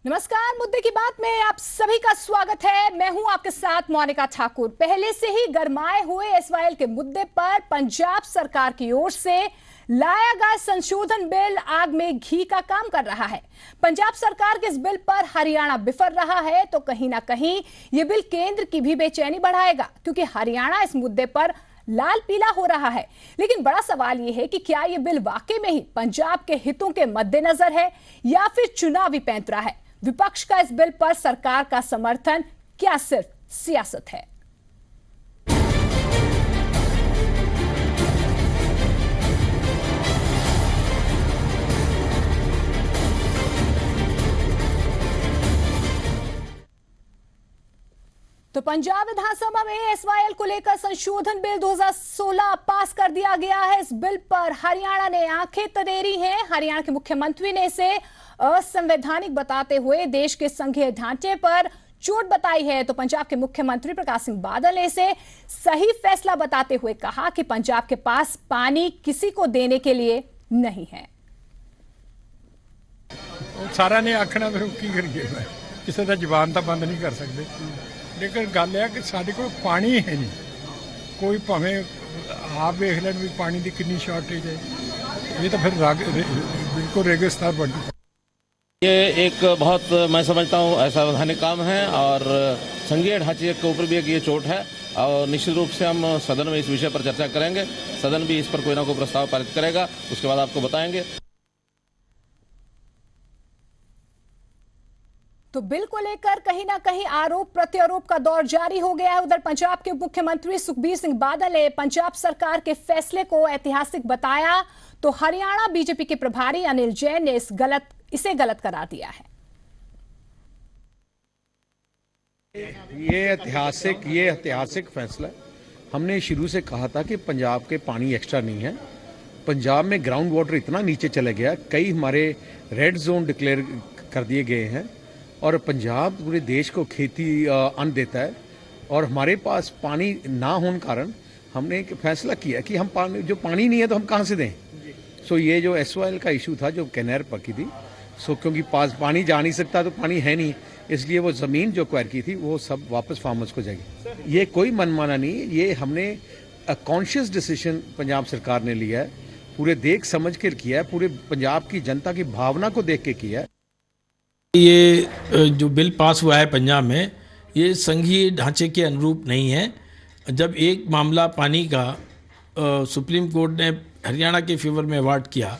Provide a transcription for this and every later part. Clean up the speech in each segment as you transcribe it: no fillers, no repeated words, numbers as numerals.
नमस्कार, मुद्दे की बात में आप सभी का स्वागत है। मैं हूं आपके साथ मोनिका ठाकुर। पहले से ही गरमाए हुए एसवाईएल के मुद्दे पर पंजाब सरकार की ओर से लाया गया संशोधन बिल आग में घी का काम कर रहा है। पंजाब सरकार के इस बिल पर हरियाणा बिफर रहा है, तो कहीं ना कहीं ये बिल केंद्र की भी बेचैनी बढ़ाएगा, क्योंकि हरियाणा इस मुद्दे पर लाल पीला हो रहा है। लेकिन बड़ा सवाल यह है कि क्या यह बिल वाकई में ही पंजाब के हितों के मद्देनजर है या फिर चुनावी पैंतरा है। विपक्ष का इस बिल पर सरकार का समर्थन क्या सिर्फ सियासत है? तो पंजाब विधानसभा में एसवाईएल को लेकर संशोधन बिल 2016 पास कर दिया गया है। इस बिल पर हरियाणा ने आंखें तरेरी हैं। हरियाणा के मुख्यमंत्री ने इसे असंवैधानिक बताते हुए देश के संघीय ढांचे पर चोट बताई है। तो पंजाब के मुख्यमंत्री प्रकाश सिंह बादल ने इसे सही फैसला बताते हुए कहा कि पंजाब के पास पानी किसी को देने के लिए नहीं है। सारा ने आखना फिर की करिए, किसी का जबान तो बंद नहीं कर सकते, लेकिन गल है कि साढ़े को पानी है नहीं। कोई भावें आप देख लें भी पानी की कितनी शॉर्टेज है। ये तो फिर बिल्कुल रेगिस्तान बन चुका। ये एक बहुत, मैं समझता हूँ, असंवैधानिक काम है और संघीय ढांचे के ऊपर भी एक ये चोट है। और निश्चित रूप से हम सदन में इस विषय पर चर्चा करेंगे। सदन भी इस पर कोई ना कोई प्रस्ताव पारित करेगा, उसके बाद आपको बताएंगे। तो बिल को लेकर कहीं ना कहीं आरोप प्रत्यारोप का दौर जारी हो गया है। उधर पंजाब के मुख्यमंत्री सुखबीर सिंह बादल ने पंजाब सरकार के फैसले को ऐतिहासिक बताया, तो हरियाणा बीजेपी के प्रभारी अनिल जैन ने इसे गलत करार दिया है। ये ऐतिहासिक फैसला है। हमने शुरू से कहा था कि पंजाब के पानी एक्स्ट्रा नहीं है। पंजाब में ग्राउंड वाटर इतना नीचे चले गया, कई हमारे रेड जोन डिक्लेयर कर दिए गए हैं और पंजाब पूरे देश को खेती अन्न देता है। और हमारे पास पानी ना होने कारण हमने एक फैसला किया कि हम पानी नहीं है तो हम कहाँ से दें। सो ये जो एसवाईएल का इशू था, जो कैनार पकी थी, सो क्योंकि पास पानी जा नहीं सकता तो पानी है नहीं, इसलिए वो ज़मीन जो एक्वायर की थी वो सब वापस फार्मर्स को जाएगी। ये कोई मनमाना नहीं, ये हमने कॉन्शियस डिसीजन पंजाब सरकार ने लिया है, पूरे देख समझ कर किया है, पूरे पंजाब की जनता की भावना को देख के किया है। ये जो बिल पास हुआ है पंजाब में, ये संघीय ढांचे के अनुरूप नहीं है। जब एक मामला पानी का सुप्रीम कोर्ट ने हरियाणा के फेवर में अवार्ड किया,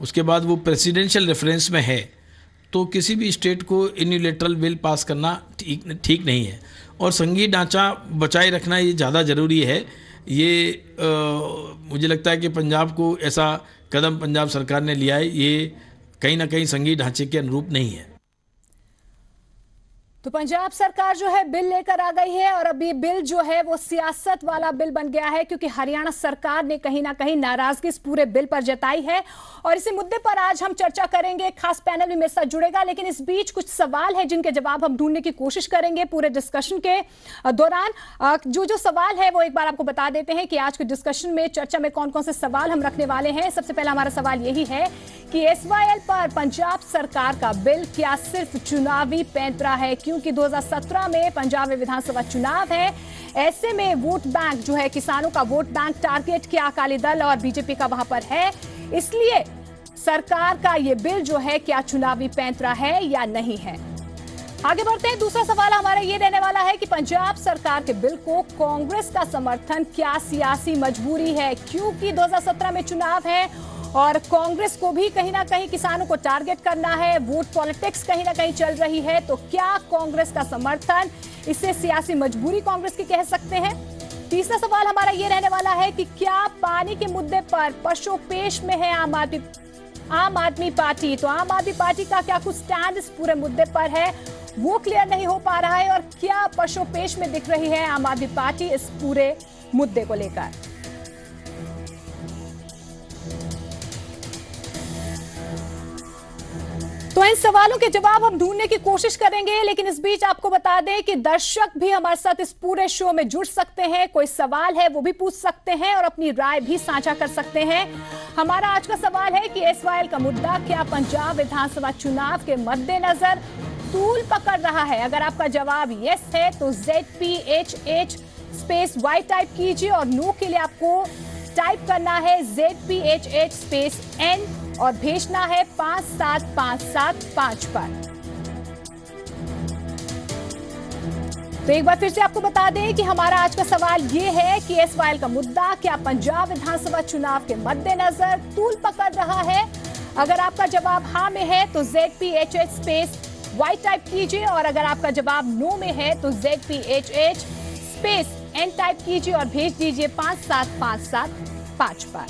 उसके बाद वो प्रेसिडेंशियल रेफरेंस में है, तो किसी भी स्टेट को यूनिलैटरल बिल पास करना ठीक नहीं है। और संघीय ढांचा बचाए रखना ये ज़्यादा ज़रूरी है। ये मुझे लगता है कि पंजाब को ऐसा कदम पंजाब सरकार ने लिया है, ये कहीं ना कहीं संघीय ढांचे के अनुरूप नहीं है। तो पंजाब सरकार जो है बिल लेकर आ गई है और अब ये बिल जो है वो सियासत वाला बिल बन गया है, क्योंकि हरियाणा सरकार ने कहीं ना कहीं नाराजगी इस पूरे बिल पर जताई है। और इसी मुद्दे पर आज हम चर्चा करेंगे, खास पैनल भी मेरे साथ जुड़ेगा। लेकिन इस बीच कुछ सवाल है जिनके जवाब हम ढूंढने की कोशिश करेंगे पूरे डिस्कशन के दौरान। जो सवाल है वो एक बार आपको बता देते हैं कि आज के डिस्कशन में, चर्चा में कौन कौन से सवाल हम रखने वाले हैं। सबसे पहला हमारा सवाल यही है कि एसवाईएल पर पंजाब सरकार का बिल क्या सिर्फ चुनावी पैंतरा है, क्योंकि 2017 में पंजाब में विधानसभा चुनाव है। ऐसे में वोट बैंक जो है, किसानों का वोट बैंक टारगेट किया अकाली दल और बीजेपी का वहां पर है। इसलिए सरकार का यह बिल जो है क्या चुनावी पैंतरा है या नहीं है। आगे बढ़ते हैं। दूसरा सवाल हमारा ये रहने वाला है कि पंजाब सरकार के बिल को कांग्रेस का समर्थन क्या सियासी मजबूरी है, क्योंकि 2017 में चुनाव है और कांग्रेस को भी कहीं ना कहीं किसानों को टारगेट करना है, वोट पॉलिटिक्स कहीं ना कहीं चल रही है। तो क्या कांग्रेस का समर्थन, इसे सियासी मजबूरी कांग्रेस की कह सकते हैं। तीसरा सवाल हमारा ये रहने वाला है कि क्या पानी के मुद्दे पर पशोपेश में है आम आदमी पार्टी। तो आम आदमी पार्टी का क्या कुछ स्टैंड इस पूरे मुद्दे पर है, वो क्लियर नहीं हो पा रहा है। और क्या पशोपेश में दिख रही है आम आदमी पार्टी इस पूरे मुद्दे को लेकर। तो इन सवालों के जवाब हम ढूंढने की कोशिश करेंगे, लेकिन इस बीच आपको बता दें कि दर्शक भी हमारे साथ इस पूरे शो में जुड़ सकते हैं। कोई सवाल है वो भी पूछ सकते हैं और अपनी राय भी साझा कर सकते हैं। हमारा आज का सवाल है कि एसवाईएल का मुद्दा क्या पंजाब विधानसभा चुनाव के मद्देनजर तूल पकड़ रहा है? अगर आपका जवाब यस है तो ZPHH स्पेस Y टाइप कीजिए और नो के लिए आपको टाइप करना है ZPHH स्पेस N और भेजना है 57575 पर। तो एक बार फिर से आपको बता दें कि हमारा आज का सवाल ये है कि एसवाईएल का मुद्दा क्या पंजाब विधानसभा चुनाव के मद्देनजर तूल पकड़ रहा है? अगर आपका जवाब हाँ में है तो ZPHH स्पेस Y टाइप कीजिए और अगर आपका जवाब नो में है तो ZPHH स्पेस N टाइप कीजिए और भेज दीजिए 57575 पर।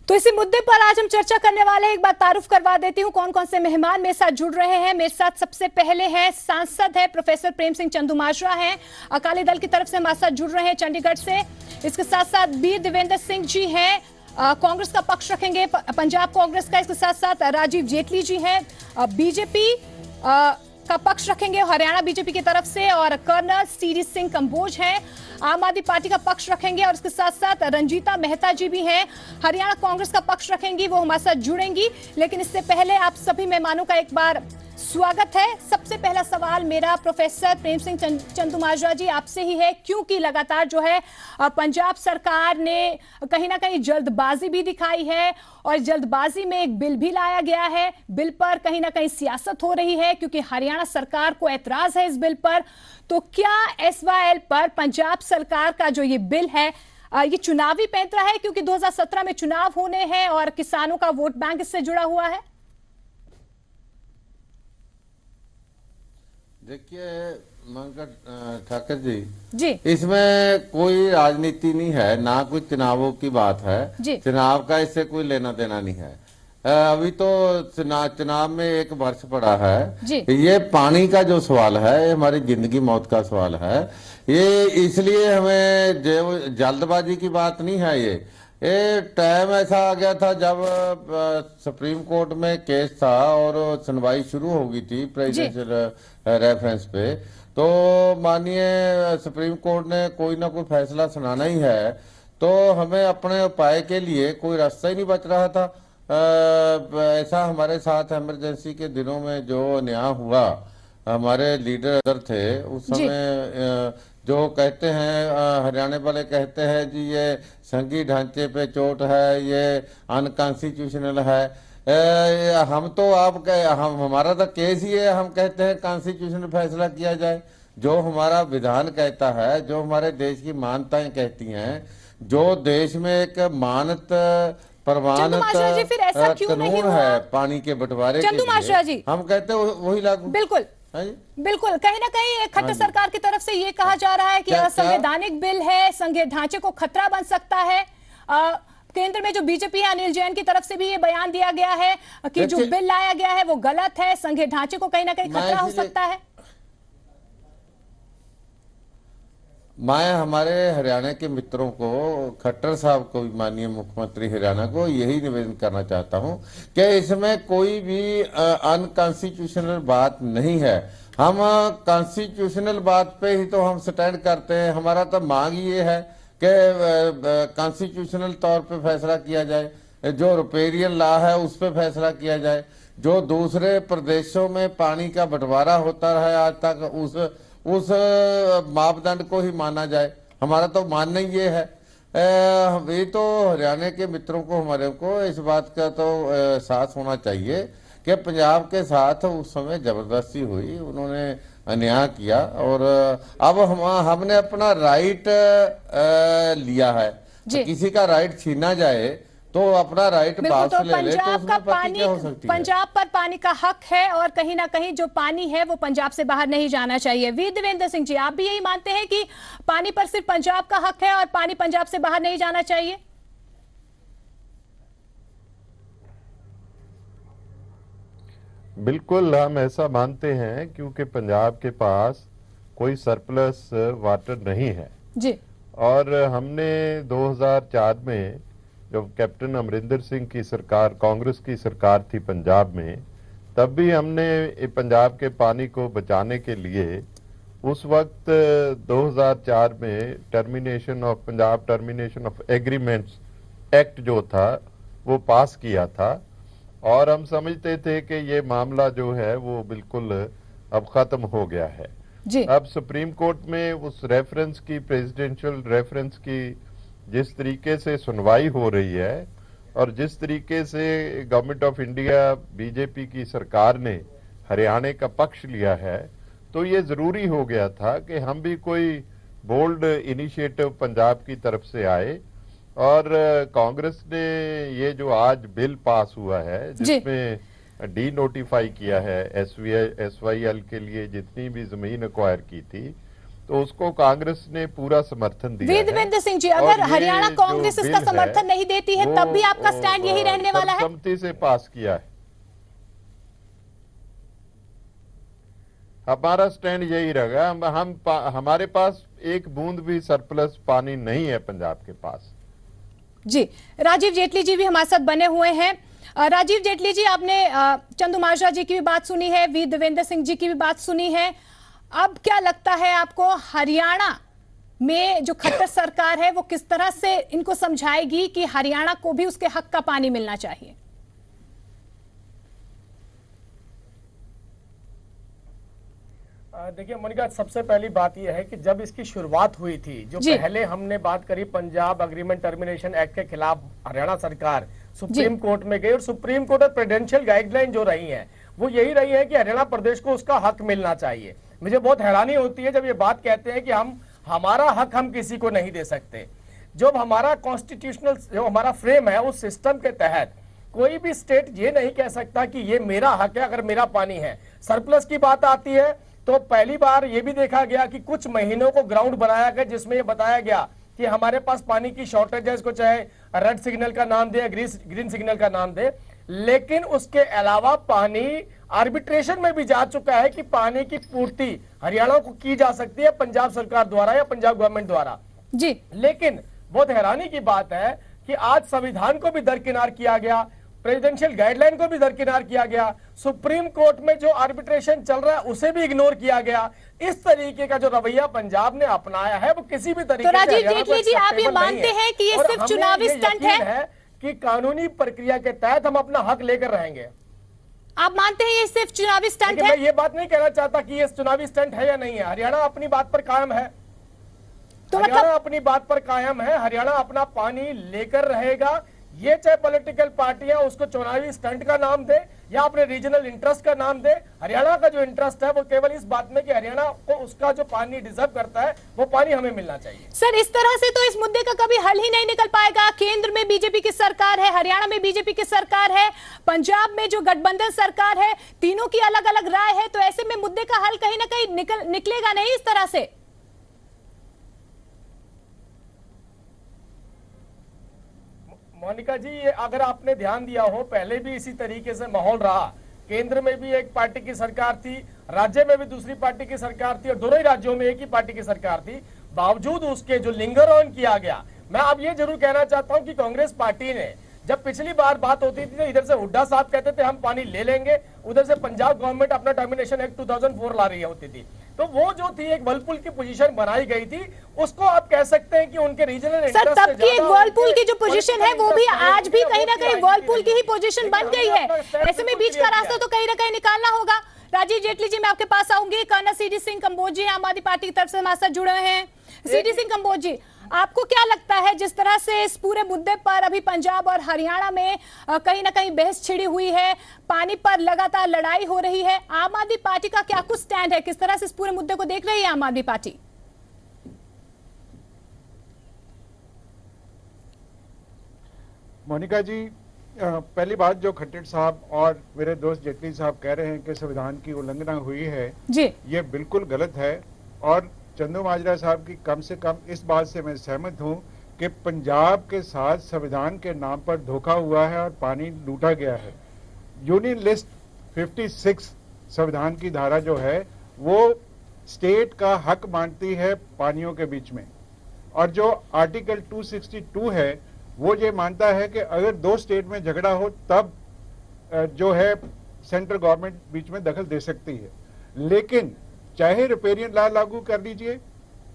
तो इसी मुद्दे पर आज हम चर्चा करने वाले हैं। एक बार तारुफ करवा देती हूं कौन कौन से मेहमान मेरे साथ जुड़ रहे हैं। मेरे साथ सबसे पहले हैं सांसद है प्रोफेसर प्रेम सिंह चंदूमाजरा हैं, अकाली दल की तरफ से हमारे साथ जुड़ रहे हैं चंडीगढ़ से। इसके साथ साथ बी देवेंद्र सिंह जी हैं, कांग्रेस का पक्ष रखेंगे, पंजाब कांग्रेस का। इसके साथ साथ राजीव जेटली जी हैं, बीजेपी का पक्ष रखेंगे हरियाणा बीजेपी की तरफ से, और कर्नल सीरी सिंह कंबोज हैं, आम आदमी पार्टी का पक्ष रखेंगे। और इसके साथ साथ रंजीता मेहता जी भी हैं, हरियाणा कांग्रेस का पक्ष रखेंगी, वो हमारे साथ जुड़ेंगी। लेकिन इससे पहले आप सभी मेहमानों का एक बार स्वागत है। सबसे पहला सवाल मेरा प्रोफेसर प्रेम सिंह चंदूमाजरा जी आपसे ही है, क्योंकि लगातार जो है पंजाब सरकार ने कहीं ना कहीं जल्दबाजी भी दिखाई है और जल्दबाजी में एक बिल भी लाया गया है। बिल पर कहीं ना कहीं सियासत हो रही है क्योंकि हरियाणा सरकार को एतराज है इस बिल पर। तो क्या एसवाईएल पर पंजाब सरकार का जो ये बिल है ये चुनावी पैंतरा है, क्योंकि 2017 में चुनाव होने हैं और किसानों का वोट बैंक इससे जुड़ा हुआ है? देखिए मंगत ठाकर जी, जी इसमें कोई राजनीति नहीं है, ना कोई चुनावों की बात है। चुनाव का इससे कोई लेना देना नहीं है। अभी तो चुनाव में एक वर्ष पड़ा है। ये पानी का जो सवाल है, ये हमारी जिंदगी मौत का सवाल है। ये इसलिए हमें जो जल्दबाजी की बात नहीं है। ये टाइम ऐसा आ गया था जब सुप्रीम कोर्ट में केस था और सुनवाई शुरू हो गई थी प्रेसिडेंशियल रेफरेंस पे, तो माननीय सुप्रीम कोर्ट ने कोई ना कोई फैसला सुनाना ही है। तो हमें अपने उपाय के लिए कोई रास्ता ही नहीं बच रहा था। ऐसा हमारे साथ इमरजेंसी के दिनों में जो न्याय हुआ, हमारे लीडर थे उस समय, जो कहते हैं हरियाणा वाले कहते हैं जी ये संघीय ढांचे पे चोट है, ये अनकॉन्स्टिट्यूशनल है। हम तो हमारा तो केस ही है, हम कहते हैं कॉन्स्टिट्यूशनल फैसला किया जाए। जो हमारा विधान कहता है, जो हमारे देश की मान्यताएं कहती हैं, जो देश में एक मानत प्रमाणित कानून है पानी के बंटवारे के लिए, हम कहते हैं वही लागू। बिल्कुल बिल्कुल, कहीं ना कहीं खट्टर सरकार की तरफ से ये कहा जा रहा है कि असंवैधानिक बिल है, संघीय ढांचे को खतरा बन सकता है। केंद्र में जो बीजेपी है, अनिल जैन की तरफ से भी ये बयान दिया गया है कि जो बिल लाया गया है वो गलत है, संघीय ढांचे को कहीं ना कहीं खतरा हो सकता है। मैं हमारे हरियाणा के मित्रों को, खट्टर साहब को, माननीय मुख्यमंत्री हरियाणा को यही निवेदन करना चाहता हूं कि इसमें कोई भी अनकॉन्स्टिट्यूशनल बात नहीं है। हम कॉन्स्टिट्यूशनल बात पे ही तो हम स्टैंड करते हैं। हमारा तो मांग ये है कि कॉन्स्टिट्यूशनल तौर पे फैसला किया जाए, जो रिपेरियन लॉ है उस पे फैसला किया जाए। जो दूसरे प्रदेशों में पानी का बंटवारा होता है आज तक, उस मापदंड को ही माना जाए। हमारा तो मानना ही ये है। ये तो हरियाणा के मित्रों को, हमारे को इस बात का तो एहसास होना चाहिए कि पंजाब के साथ उस समय जबरदस्ती हुई। उन्होंने अन्याय किया और अब हमने अपना राइट लिया है। तो किसी का राइट छीना जाए तो अपना राइट वापस ले ले, तो उसमें प्रतिक्रिया हो सकती है। पंजाब पर पानी का हक है और कहीं ना कहीं जो पानी है वो पंजाब से बाहर नहीं जाना चाहिए। वीर देवेंद्र सिंह जी, आप भी यही मानते हैं कि पानी पर सिर्फ पंजाब का हक है और पानी पंजाब से बाहर नहीं जाना चाहिए? बिल्कुल, हम ऐसा मानते हैं क्योंकि पंजाब के पास कोई सरप्लस वाटर नहीं है जी। और हमने 2004 में जब कैप्टन अमरिंदर सिंह की सरकार, कांग्रेस की सरकार थी पंजाब में, तब भी हमने पंजाब के पानी को बचाने के लिए उस वक्त 2004 में termination of Punjab termination of agreements act जो था वो पास किया था और हम समझते थे कि ये मामला जो है वो बिल्कुल अब खत्म हो गया है जी। अब सुप्रीम कोर्ट में उस रेफरेंस की, प्रेसिडेंशियल रेफरेंस की जिस तरीके से सुनवाई हो रही है और जिस तरीके से गवर्नमेंट ऑफ इंडिया, बीजेपी की सरकार ने हरियाणा का पक्ष लिया है, तो ये जरूरी हो गया था कि हम भी कोई बोल्ड इनिशिएटिव पंजाब की तरफ से आए और कांग्रेस ने ये जो आज बिल पास हुआ है जिसमें डी नोटिफाई किया है SYL के लिए जितनी भी जमीन एक्वायर की थी, तो उसको कांग्रेस ने पूरा समर्थन दिया है। देवेंद्र सिंह जी, अगर हरियाणा कांग्रेस इसका समर्थन नहीं देती है तब भी आपका स्टैंड यही रहने वाला है? सर्वसम्मति से पास किया है, हमारा स्टैंड यही रहेगा। हमारे पास एक बूंद भी सरप्लस पानी नहीं है पंजाब के पास जी। राजीव जेटली जी भी हमारे साथ बने हुए हैं। राजीव जेटली जी, आपने चंदूमाजरा जी की भी बात सुनी है, वीर देवेंद्र सिंह जी की भी बात सुनी है। अब क्या लगता है आपको, हरियाणा में जो खट्टर सरकार है वो किस तरह से इनको समझाएगी कि हरियाणा को भी उसके हक का पानी मिलना चाहिए? देखिए मोनिका, सबसे पहली बात यह है कि जब इसकी शुरुआत हुई थी, जो पहले हमने बात करी पंजाब एग्रीमेंट टर्मिनेशन एक्ट के खिलाफ, हरियाणा सरकार सुप्रीम कोर्ट में गई और सुप्रीम कोर्ट और प्रेसिडेंशियल गाइडलाइन जो रही है वो यही रही है कि हरियाणा प्रदेश को उसका हक मिलना चाहिए। मुझे बहुत हैरानी होती है जब ये बात कहते हैं कि हमारा हक हम किसी को नहीं दे सकते। जब हमारा कॉन्स्टिट्यूशनल जो हमारा फ्रेम है उस सिस्टम के तहत कोई भी स्टेट ये नहीं कह सकता कि ये मेरा हक है अगर मेरा पानी है। सरप्लस की बात आती है तो पहली बार ये भी देखा गया कि कुछ महीनों को ग्राउंड बनाया गया जिसमें ये बताया गया कि हमारे पास पानी की शॉर्टेज है, इसको चाहे रेड सिग्नल का नाम दे, ग्रीन सिग्नल का नाम दे, लेकिन उसके अलावा पानी आर्बिट्रेशन में भी जा चुका है कि पानी की पूर्ति हरियाणा को की जा सकती है पंजाब सरकार द्वारा या पंजाब गवर्नमेंट द्वारा जी। लेकिन बहुत हैरानी की बात है कि आज संविधान को भी दरकिनार किया गया, प्रेसिडेंशियल गाइडलाइन को भी दरकिनार किया गया, सुप्रीम कोर्ट में जो आर्बिट्रेशन चल रहा है उसे भी इग्नोर किया गया। इस तरीके का जो रवैया पंजाब ने अपनाया है वो किसी भी तरीके तो राजीव जेटली जी, आप ये मानते हैं कि ये सिर्फ चुनावी स्टंट है कि कानूनी प्रक्रिया के तहत हम अपना हक लेकर रहेंगे? आप मानते हैं ये सिर्फ चुनावी स्टंट है? मैं ये बात नहीं कहना चाहता कि ये चुनावी स्टंट है या नहीं है। हरियाणा अपनी बात पर कायम है, तो हरियाणा अपनी बात पर कायम है, हरियाणा अपना पानी लेकर रहेगा। ये चाहे पॉलिटिकल पार्टियां उसको चुनावी स्टंट का नाम दे या अपने रीजनल इंटरेस्ट का नाम दे, हरियाणा का जो इंटरेस्ट है वो केवल इस बात में कि हरियाणा को उसका जो पानी डिजर्व करता है वो पानी हमें मिलना चाहिए। सर, इस तरह से तो इस मुद्दे का कभी हल ही नहीं निकल पाएगा। केंद्र में बीजेपी की सरकार है, हरियाणा में बीजेपी की सरकार है, पंजाब में जो गठबंधन सरकार है, तीनों की अलग अलग राय है, तो ऐसे में मुद्दे का हल कहीं ना कहीं निकलेगा नहीं इस तरह से। मोनिका जी, ये अगर आपने ध्यान दिया हो पहले भी इसी तरीके से माहौल रहा। केंद्र में भी एक पार्टी की सरकार थी, राज्य में भी दूसरी पार्टी की सरकार थी और दोनों ही राज्यों में एक ही पार्टी की सरकार थी। बावजूद उसके जो लिंगर ऑन किया गया, मैं अब ये जरूर कहना चाहता हूं कि कांग्रेस पार्टी ने जब पिछली बार बात होती थी तो इधर से हुड्डा साहब कहते थे हम पानी ले लेंगे, उधर से पंजाब गवर्नमेंट अपना टर्मिनेशन एक्ट 2004 ला रही होती थी, तो वो जो थी एक वर्लपूल की पोजीशन बनाई गई थी, उसको आप कह सकते हैं कि उनके रीजनल इंटरेस्ट तब की एक वर्लपूल की जो पोजीशन है वो भी आज भी कहीं ना कहीं वर्लपूल की ही पोजीशन बन गई है। ऐसे में बीच का रास्ता तो कहीं ना कहीं निकालना होगा। राजीव जेटली जी, मैं आपके पास आऊंगी। कर्नल सीडी सिंह कंबोजी आम आदमी पार्टी की तरफ से हमारे साथ जुड़े हैं। सीडी सिंह कंबोज जी, आपको क्या लगता है जिस तरह से इस पूरे मुद्दे पर अभी पंजाब और हरियाणा में कहीं ना कहीं बहस छिड़ी हुई है, पानी पर लगातार लड़ाई हो रही है, आम आदमी पार्टी का क्या कुछ स्टैंड है, किस तरह से इस पूरे मुद्दे को देख रही है आम आदमी पार्टी? मोनिका जी, पहली बात जो खट्टर साहब और मेरे दोस्त जेटली साहब कह रहे हैं कि संविधान की उल्लंघना हुई है जी, ये बिल्कुल गलत है। और चंदू माजरा साहब की कम से कम इस बात से मैं सहमत हूं कि पंजाब के साथ संविधान के नाम पर धोखा हुआ है और पानी लूटा गया है। यूनियन लिस्ट 56 संविधान की धारा जो है वो स्टेट का हक मानती है पानियों के बीच में, और जो आर्टिकल 262 है वो ये मानता है कि अगर दो स्टेट में झगड़ा हो तब जो है सेंट्रल गवर्नमेंट बीच में दखल दे सकती है। लेकिन चाहे रिपेरियन लॉ लागू कर लीजिए,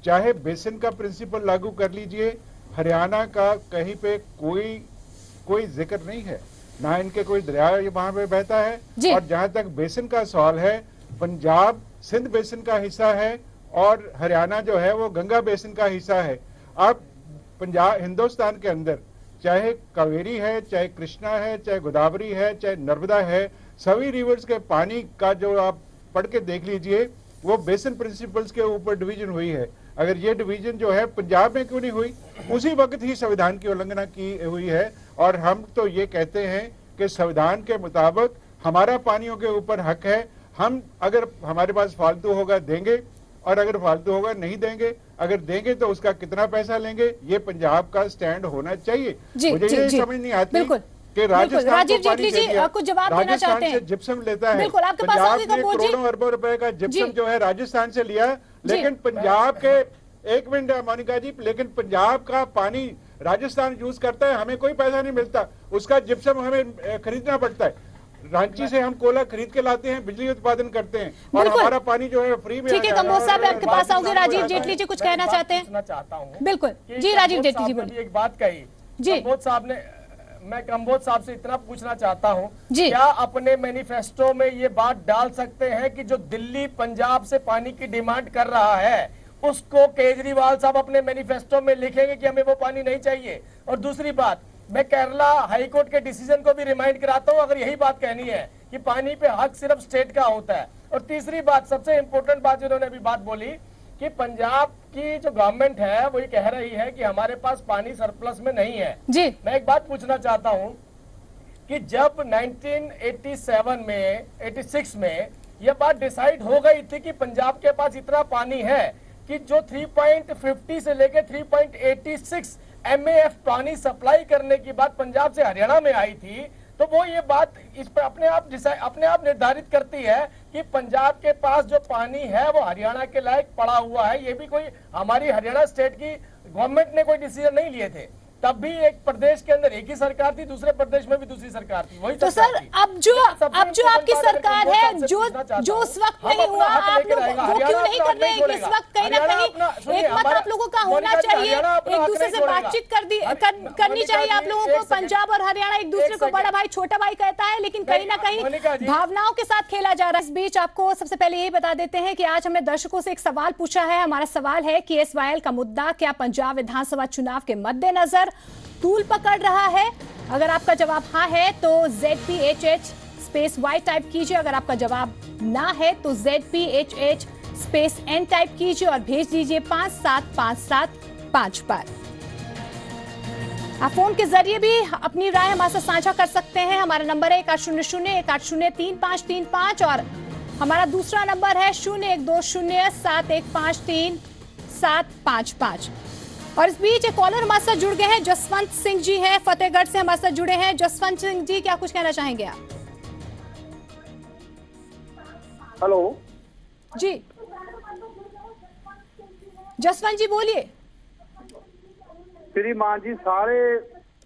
चाहे बेसिन का प्रिंसिपल लागू कर लीजिए, हरियाणा का कहीं पे कोई जिक्र नहीं है, ना इनके कोई दरिया वहां पे बहता है। और जहां तक बेसिन का सवाल है, पंजाब सिंध बेसिन का हिस्सा है और हरियाणा जो है वो गंगा बेसिन का हिस्सा है। अब पंजाब हिंदुस्तान के अंदर चाहे कावेरी है, चाहे कृष्णा है, चाहे गोदावरी है, चाहे नर्मदा है, सभी रिवर्स के पानी का जो आप पढ़ के देख लीजिए वो बेसिन प्रिंसिपल्स के ऊपर डिवीजन हुई है। अगर ये डिवीजन जो है पंजाब में क्यों नहीं हुई? उसी वक्त ही संविधान की उल्लंघना की हुई है। और हम तो ये कहते हैं कि संविधान के मुताबिक हमारा पानियों के ऊपर हक है। हम अगर हमारे पास फालतू होगा देंगे, और अगर फालतू होगा नहीं देंगे। अगर देंगे तो उसका कितना पैसा लेंगे, ये पंजाब का स्टैंड होना चाहिए। मुझे ये समझ नहीं आती कि राजस्थान को पानी दे दिया, राजस्थान से जिप्सम लेता है, पंजाब ने करोड़ों अरबों रुपए का जिप्सम जो है राजस्थान से लिया, लेकिन पंजाब के, एक मिनट मोनिका जी, लेकिन पंजाब का पानी राजस्थान यूज करता है, हमें कोई पैसा नहीं मिलता, उसका जिप्सम हमें खरीदना पड़ता है। रांची से हम कोयला खरीद के लाते हैं, बिजली उत्पादन करते हैं, और हमारा पानी जो है फ्री में। ठीक है, कंबोज साहब आपके पास आओगे। राजीव जेटली जी कुछ कहना चाहते हैं? चाहता हूँ बिल्कुल जी, राजीव जेटली जी बोलिए। एक बात कही जी, कंबोज साहब ने, मैं कंबोज साहब से इतना पूछना चाहता हूँ, क्या अपने मैनिफेस्टो में ये बात डाल सकते हैं कि जो दिल्ली पंजाब से पानी की डिमांड कर रहा है उसको केजरीवाल साहब अपने मैनिफेस्टो में लिखेंगे कि हमें वो पानी नहीं चाहिए? और दूसरी बात, मैं केरला हाईकोर्ट के डिसीजन को भी रिमाइंड कराता हूं अगर यही बात कहनी है कि पानी पे हक सिर्फ स्टेट का होता है। और तीसरी बात, सबसे इंपॉर्टेंट बात जिन्होंने अभी बात बोली कि पंजाब की जो गवर्नमेंट है वो ये कह रही है कि हमारे पास पानी सरप्लस में नहीं है जी। मैं एक बात पूछना चाहता हूं कि जब 1987 में 86 में यह बात डिसाइड हो गई थी कि पंजाब के पास इतना पानी है कि जो 3.50 से लेकर 3.86 MAF पानी सप्लाई करने की बात पंजाब से हरियाणा में आई थी, तो वो ये बात इस पर अपने आप निर्धारित करती है कि पंजाब के पास जो पानी है वो हरियाणा के लायक पड़ा हुआ है। ये भी कोई हमारी हरियाणा स्टेट की गवर्नमेंट ने कोई डिसीजन नहीं लिए थे, तब भी एक प्रदेश के अंदर एक ही सरकार थी, दूसरे प्रदेश में भी दूसरी सरकार थी। वही तो सर अब जो आपकी सरकार है जो उस वक्त नहीं हुआ, आप लोग वो क्यों नहीं कर रहे हैं कि इस वक्त कहीं ना कहीं एक मत आप लोगों का होना चाहिए, एक दूसरे से बातचीत करनी चाहिए आप लोगों को। पंजाब और हरियाणा एक दूसरे को बड़ा भाई छोटा भाई कहता है, लेकिन कहीं ना कहीं भावनाओं के साथ खेला जा रहा है। इस बीच आपको सबसे पहले यही बता देते हैं कि आज हमने दर्शकों से एक सवाल पूछा है। हमारा सवाल है कि केएसवाईएल का मुद्दा क्या पंजाब विधानसभा चुनाव के मद्देनजर तूल पकड़ रहा है? अगर आपका जवाब हाँ है तो ZPHH स्पेस Y टाइप कीजिए, अगर आपका जवाब ना है तो ZPHH स्पेस N टाइप कीजिए और भेज दीजिए 57575 पर। आप फोन के जरिए भी अपनी राय हमारे साथ साझा कर सकते हैं। हमारा नंबर है 1800-180-3535 और हमारा दूसरा नंबर है 0120-7153-755। और इस बीच एक कॉलर हमारे साथ जुड़ गए हैं, जसवंत सिंह जी हैं, फतेहगढ़ से हमारे साथ जुड़े हैं। जसवंत सिंह जी, क्या कुछ कहना चाहेंगे आप? हेलो जी, जसवंत जी बोलिए। श्रीमान जी, सारे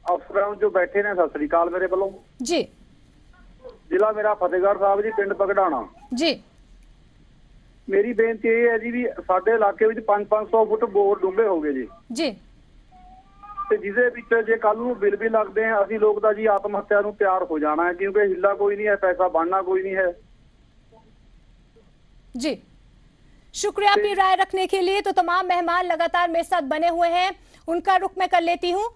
अफसर जो बैठे ने सत श्री अकाल मेरे वालों जी। जिला मेरा फतेहगढ़ साहब जी, पिंड पगड़ाना जी। मेरी बेनती ये है जी भी साडे इलाके ਵਿੱਚ 500 फुट बोर डूबे हो गए जी ਜੀ ਤੇ ਜਿਹਦੇ ਵਿੱਚ ਜੇ ਕੱਲ ਨੂੰ ਬਿੱਲ ਵੀ ਲੱਗਦੇ ਆ ਅਸੀਂ ਲੋਕ ਤਾਂ ਜੀ ਆਤਮ ਹੱਤਿਆ ਨੂੰ ਤਿਆਰ ਹੋ ਜਾਣਾ ਹੈ, ਕਿਉਂਕਿ ਹਿੱਲਾ ਕੋਈ ਨਹੀਂ ਹੈ, ਪੈਸਾ ਬਣਨਾ ਕੋਈ ਨਹੀਂ ਹੈ जी। शुक्रिया अपनी राय रखने के लिए। तो तमाम मेहमान लगातार मेरे साथ बने हुए हैं, उनका रुख मैं कर लेती हूं।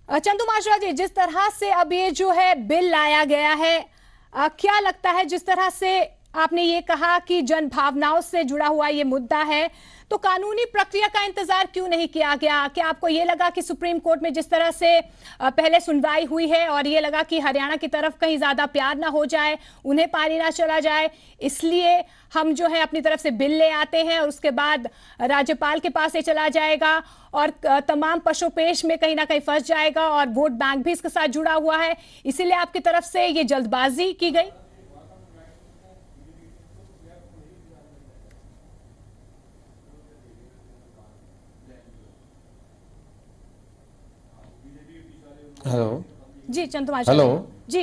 चंदूमाजरा जी, जिस तरह से अब ये जो है बिल लाया गया है, क्या लगता है, जिस तरह से आपने ये कहा कि जन भावनाओं से जुड़ा हुआ ये मुद्दा है, तो कानूनी प्रक्रिया का इंतजार क्यों नहीं किया गया? क्या आपको ये लगा कि सुप्रीम कोर्ट में जिस तरह से पहले सुनवाई हुई है और ये लगा कि हरियाणा की तरफ कहीं ज्यादा प्यार ना हो जाए, उन्हें पानी ना चला जाए, इसलिए हम जो है अपनी तरफ से बिल ले आते हैं और उसके बाद राज्यपाल के पास ये चला जाएगा और तमाम पशुपेश में कहीं ना कहीं फंस जाएगा और वोट बैंक भी इसके साथ जुड़ा हुआ है, इसीलिए आपकी तरफ से ये जल्दबाजी की गई? हेलो जी चंदूमाजरा हेलो जी,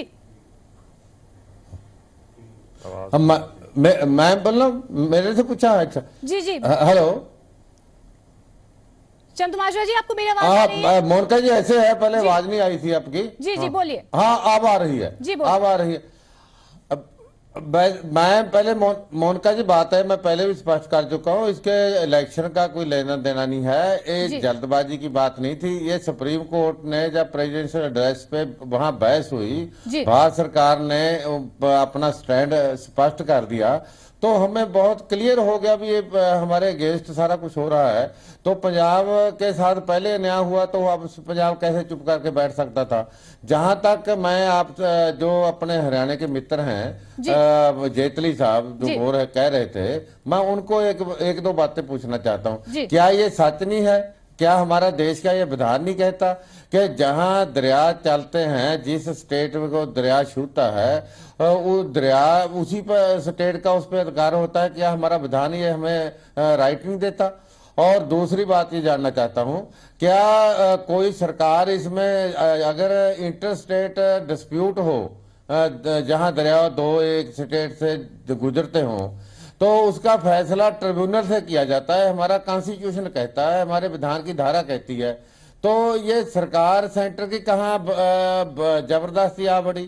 मैं बोल रहा हूँ, मेरे से पूछा? अच्छा जी जी हेलो चंदूमाजरा जी, आपको मेरी आवाज आ रही है? मोनिका जी ऐसे है, पहले आवाज नहीं आई थी आपकी। जी जी बोलिए। हाँ अब आ रही है जी, अब आ रही है। मैं पहले मोनिका जी बात है, मैं पहले भी स्पष्ट कर चुका हूँ, इसके इलेक्शन का कोई लेना देना नहीं है, ये जल्दबाजी की बात नहीं थी। ये सुप्रीम कोर्ट ने जब प्रेसिडेंशियल एड्रेस पे वहां बहस हुई, भारत सरकार ने अपना स्टैंड स्पष्ट कर दिया, तो हमें बहुत क्लियर हो गया भी ये हमारे अगेंस्ट सारा कुछ हो रहा है। तो पंजाब के साथ पहले अन्याय हुआ तो अब पंजाब कैसे चुप करके बैठ सकता था? जहां तक मैं आप जो अपने हरियाणा के मित्र हैं जेटली साहब जो बोल कह रहे थे, मैं उनको एक दो बातें पूछना चाहता हूँ। क्या ये सच नहीं है? क्या हमारा देश का ये विधान नहीं कहता कि जहां दरिया चलते हैं, जिस स्टेट में को दरिया छूता है, वो दरिया उसी पर स्टेट का उस पर अधिकार होता है? क्या हमारा विधान ये हमें राइट नहीं देता? और दूसरी बात ये जानना चाहता हूँ, क्या कोई सरकार इसमें अगर इंटर स्टेट डिस्प्यूट हो, जहां दरिया दो एक स्टेट से गुजरते हों, तो उसका फैसला ट्रिब्यूनल से किया जाता है, हमारा कॉन्स्टिट्यूशन कहता है, हमारे विधान की धारा कहती है। तो ये सरकार सेंटर की कहाँ जबरदस्ती आ बढ़ी?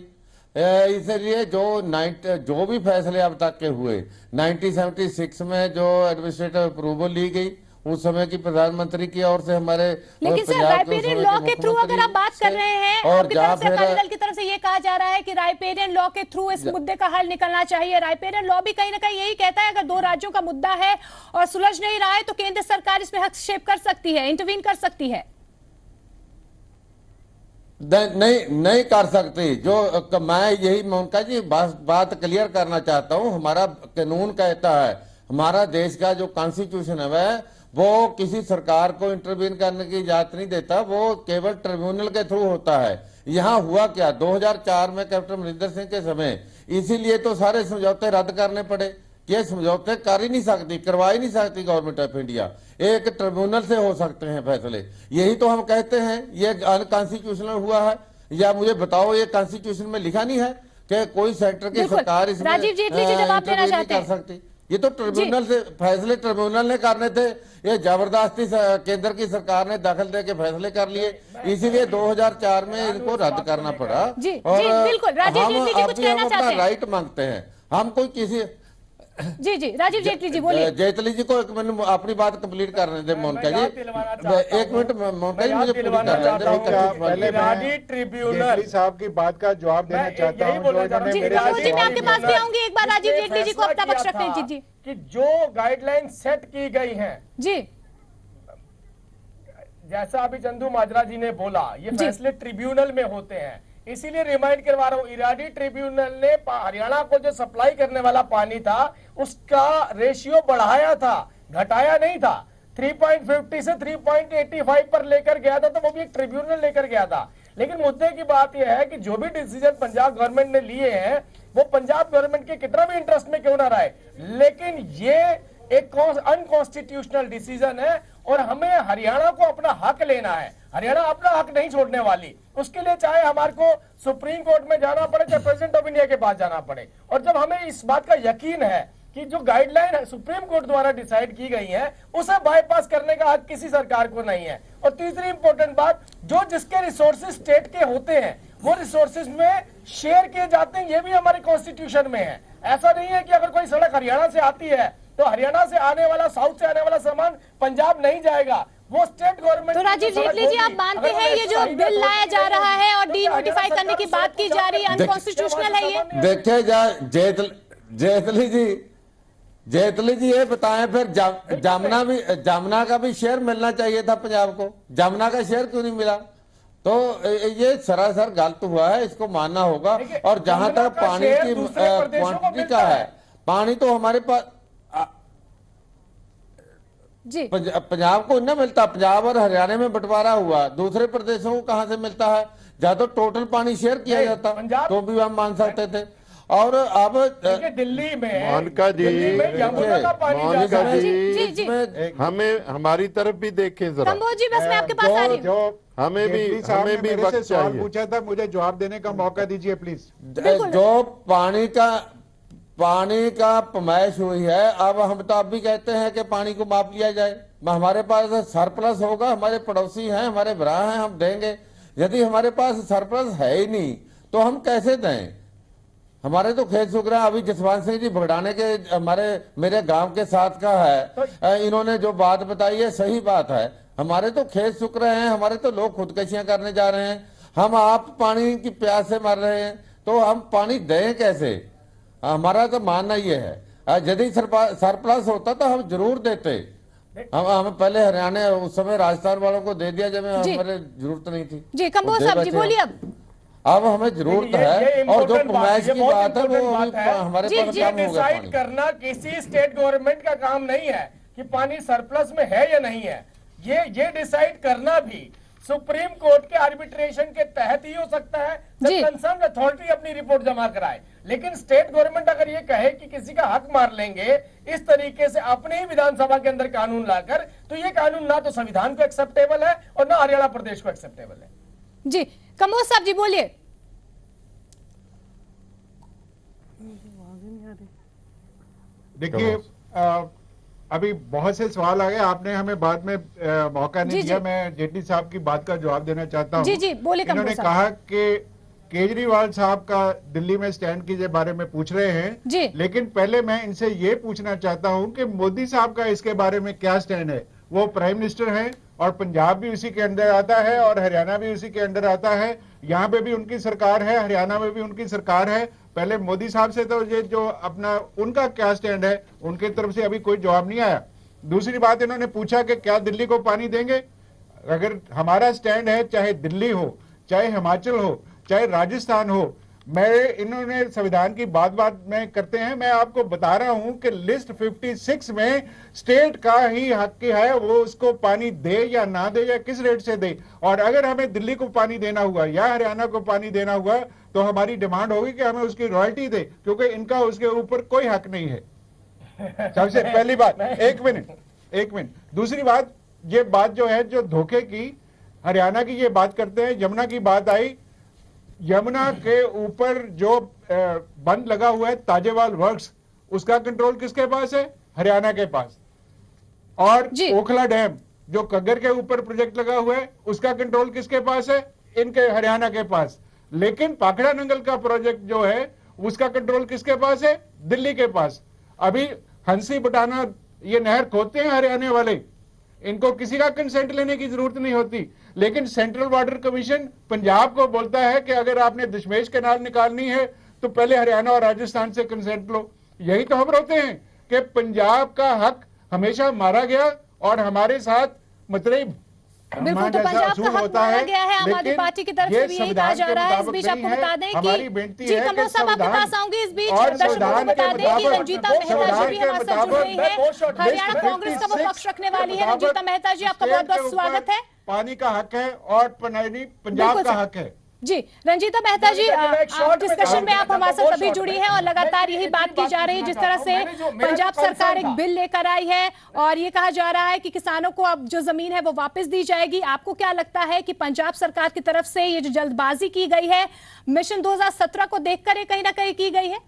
इसलिए जो भी फैसले अब तक के हुए, 1976 में जो एडमिनिस्ट्रेटिव अप्रूवल ली गई उस समय की प्रधानमंत्री की ओर से हमारे, लेकिन सर राइपेरियन लॉ के थ्रू अगर आप बात कर रहे हैं, और अकाली दल की तरफ से ये कहा जा रहा है कि राइपेरियन लॉ के थ्रू इस मुद्दे का हल निकलना चाहिए। राइपेरियन लॉ भी कहीं ना कहीं यही कहता है, अगर दो राज्यों का मुद्दा है और सुलझ नहीं रहा है तो केंद्र सरकार इसमें हस्तक्षेप कर सकती है, इंटरवीन कर सकती है। नहीं कर सकती। जो मैं यही मोनिका जी बात क्लियर करना चाहता हूँ, हमारा कानून कहता है, हमारा देश का जो कॉन्स्टिट्यूशन है वो किसी सरकार को इंटरवीन करने की इजाजत नहीं देता, वो केवल ट्रिब्यूनल के थ्रू होता है। यहाँ हुआ क्या 2004 में कैप्टन अमरिंदर सिंह के समय, इसीलिए तो सारे समझौते रद्द करने पड़े। ये समझौते कर ही नहीं सकती, करवा ही नहीं सकती गवर्नमेंट ऑफ इंडिया, एक ट्रिब्यूनल से हो सकते हैं फैसले। यही तो हम कहते हैं ये अनकॉन्स्टिट्यूशनल हुआ है, या मुझे बताओ ये कॉन्स्टिट्यूशन में लिखा नहीं है कि कोई सेंटर की सरकार इसमें इंटरवीन कर सकती? ये तो ट्रिब्यूनल से फैसले ट्रिब्यूनल ने करने थे, ये जबरदस्ती केंद्र की सरकार ने दखल दे के फैसले कर लिए, इसीलिए 2004 में इनको रद्द करना पड़ा। और हम अपना राइट मांगते हैं, हम कोई किसी जी जी राजीव जेटली जी बोलिए। जेटली जी को एक मिनट अपनी बात कंप्लीट करने दे मोनिका जी, एक मिनट मोनिका जी मुझे पूरी करने दे। पहले ट्रिब्यूनल साहब की बात का जवाब देना चाहता हूं। मैं आपके पास भी आऊंगी एक बार, राजीव जेटली जी को अपना पक्ष रखने दीजिए। कि जो गाइडलाइन सेट की गई हैं जी, जैसा अभी चंदूमाजरा जी ने बोला, ये फैसले ट्रिब्यूनल में होते हैं, इसीलिए रिमाइंड करवा रहा हूं। इरादी ट्रिब्यूनल ने हरियाणा को जो सप्लाई करने वाला पानी था उसका रेशियो बढ़ाया था, घटाया नहीं था। 3.50 से 3.85 पर लेकर गया था, तो वो भी एक ट्रिब्यूनल लेकर गया था। लेकिन मुद्दे की बात यह है कि जो भी डिसीजन पंजाब गवर्नमेंट ने लिए हैं वो पंजाब गवर्नमेंट के कितना भी इंटरेस्ट में क्यों ना रहे, लेकिन ये एक अनकॉन्स्टिट्यूशनल डिसीजन है और हमें हरियाणा को अपना हक लेना है। हरियाणा अपना हक नहीं छोड़ने वाली, उसके लिए चाहे हमारे को सुप्रीम कोर्ट में जाना पड़े, चाहे प्रेसिडेंट ऑफ इंडिया के पास जाना पड़े। और जब हमें इस बात का यकीन है कि जो गाइडलाइन सुप्रीम कोर्ट द्वारा डिसाइड की गई है उसे बाईपास करने का हक किसी सरकार को नहीं है। और तीसरी इंपॉर्टेंट बात, जो जिसके रिसोर्सेज स्टेट के होते हैं वो रिसोर्सेज में शेयर किए जाते हैं, ये भी हमारे कॉन्स्टिट्यूशन में है। ऐसा नहीं है कि अगर कोई सड़क हरियाणा से आती है तो हरियाणा से आने वाला, साउथ से आने वाला सामान पंजाब नहीं जाएगा, वो स्टेट गवर्नमेंट। तो राजीव जेटली जी, आप मानते हैं ये जो बिल लाया जा रहा है और डी नोटिफाई करने की बात की जा रही है, अनकॉन्स्टिट्यूशनल है ये? देखिए जेटली जी ये बताएं फिर जमुना का भी शेयर मिलना चाहिए था पंजाब को, जमुना का शेयर क्यों नहीं मिला? तो ये सरासर गलत हुआ है, इसको मानना होगा। और जहां तक पानी की क्वांटिटी का है, पानी तो हमारे पास जी पंजाब को न मिलता, पंजाब और हरियाणा में बंटवारा हुआ, दूसरे प्रदेशों को कहां से मिलता है? जहाँ तो टोटल पानी शेयर किया जाता तो भी हम मान सकते थे। और अब दिल्ली में मोनिका जी, जी हमें हमारी तरफ भी देखें जरा। कंबोज जी, बस मैं आपके पास आ रही हूँ। हमें भी वक्त सवाल चाहिए। पूछा था, मुझे जवाब देने का मौका दीजिए प्लीज। जो पानी का पमाइश हुई है, अब हम तो अब भी कहते हैं कि पानी को माप लिया जाए। हमारे पास सरप्लस होगा, हमारे पड़ोसी हैं, हमारे भरा हैं, हम देंगे। यदि हमारे पास सरप्लस है ही नहीं तो हम कैसे दें? हमारे तो खेत सूख रहा है। अभी जसवंत सिंह जी भगड़ाने के मेरे गांव के साथ का है, इन्होंने जो बात बताई है सही बात है। हमारे तो खेत सूख रहे हैं, हमारे तो लोग खुदकशियां करने जा रहे हैं, हम आप पानी की प्यास से मर रहे हैं, तो हम पानी दें कैसे? हमारा तो मानना ये है, यदि सरप्लस होता तो हम जरूर देते। हम पहले हरियाणा, उस समय राजस्थान वालों को दे दिया जब हमारे जरूरत नहीं थी। जी कंबोज साहब जी बोलिए। अब हमें जरूरत है, और जो पमाइश की बात है वो हमारे पास कम हो गया। डिसाइड करना किसी स्टेट गवर्नमेंट का काम नहीं है कि पानी सरप्लस में है या नहीं है। ये डिसाइड करना भी सुप्रीम कोर्ट के आर्बिट्रेशन के तहत ही हो सकता है, जब कंसर्न अथॉरिटी अपनी रिपोर्ट जमा कराए। लेकिन स्टेट गवर्नमेंट अगर ये कहे कि किसी का हक मार लेंगे इस तरीके से अपने ही विधानसभा के अंदर कानून लाकर, तो ये कानून ना तो संविधान को एक्सेप्टेबल है और ना हरियाणा प्रदेश को एक्सेप्टेबल है। जी कंबोज साहब जी बोलिए। देखिए, अभी बहुत से सवाल आ गए, आपने हमें बाद में मौका नहीं दिया। मैं जेटली साहब की बात का जवाब देना चाहता हूँ। जी बोले। इन्होंने कहा कि केजरीवाल साहब का दिल्ली में स्टैंड के बारे में पूछ रहे हैं, लेकिन पहले मैं इनसे ये पूछना चाहता हूँ कि मोदी साहब का इसके बारे में क्या स्टैंड है। वो प्राइम मिनिस्टर हैं और पंजाब भी उसी के अंदर आता है और हरियाणा भी उसी के अंदर आता है। यहाँ पे भी उनकी सरकार है, हरियाणा में भी उनकी सरकार है। पहले मोदी साहब से तो ये जो अपना उनका क्या स्टैंड है, उनकी तरफ से अभी कोई जवाब नहीं आया। दूसरी बात, इन्होंने पूछा कि क्या दिल्ली को पानी देंगे। अगर हमारा स्टैंड है, चाहे दिल्ली हो, चाहे हिमाचल हो, चाहे राजस्थान हो, इन्होंने संविधान की बात में करते हैं। मैं आपको बता रहा हूं कि लिस्ट 56 में स्टेट का ही हक है, वो उसको पानी दे या ना दे या किस रेट से दे। और अगर हमें दिल्ली को पानी देना हुआ या हरियाणा को पानी देना हुआ तो हमारी डिमांड होगी कि हमें उसकी रॉयल्टी दे, क्योंकि इनका उसके ऊपर कोई हक नहीं है। सबसे पहली बात। एक मिनट। दूसरी बात, ये बात जो है, जो धोखे की हरियाणा की ये बात करते हैं, यमुना की बात आई। यमुना के ऊपर जो बंद लगा हुआ है ताजेवाल वर्क्स, उसका कंट्रोल किसके पास है? हरियाणा के पास। और ओखला डैम जो कग्गर के ऊपर प्रोजेक्ट लगा हुआ है, उसका कंट्रोल किसके पास है? इनके हरियाणा के पास। लेकिन पाखड़ा नंगल का प्रोजेक्ट जो है उसका कंट्रोल किसके पास है? दिल्ली के पास। अभी हंसी बटाना ये नहर खोदते हैं हरियाणा वाले, इनको किसी का कंसेंट लेने की जरूरत नहीं होती। लेकिन सेंट्रल वाटर कमीशन पंजाब को बोलता है कि अगर आपने दशमेश कैनाल निकालनी है तो पहले हरियाणा और राजस्थान से कंसेंट लो। यही तो हम रोते हैं कि पंजाब का हक हमेशा मारा गया और हमारे साथ मतलब बिल्कुल, तो पंजाब का हक मारा गया है। आम आदमी पार्टी की तरफ से भी यही कहा जा रहा है। इस बीच आपको बता दें कि जी कंबोज साहब आपके पास आऊंगी। इस बीच दर्शकों को बता दें कि रंजीता मेहता जी भी हमारे साथ जुड़ रही है, हरियाणा कांग्रेस का वो पक्ष रखने वाली है। रंजीता मेहता जी, आपका बहुत बहुत स्वागत है। पानी का हक है और पंजाब का हक है। जी रंजीता मेहता जी, डिस्कशन में आप हमारे साथ अभी जुड़ी हैं और लगातार यही बात की जा रही है जिस तरह से पंजाब सरकार एक बिल लेकर आई है और ये कहा जा रहा है कि किसानों को अब जो जमीन है वो वापस दी जाएगी। आपको क्या लगता है कि पंजाब सरकार की तरफ से ये जो जल्दबाजी की गई है मिशन 2017 को देखकर ये कहीं ना कहीं की गई है?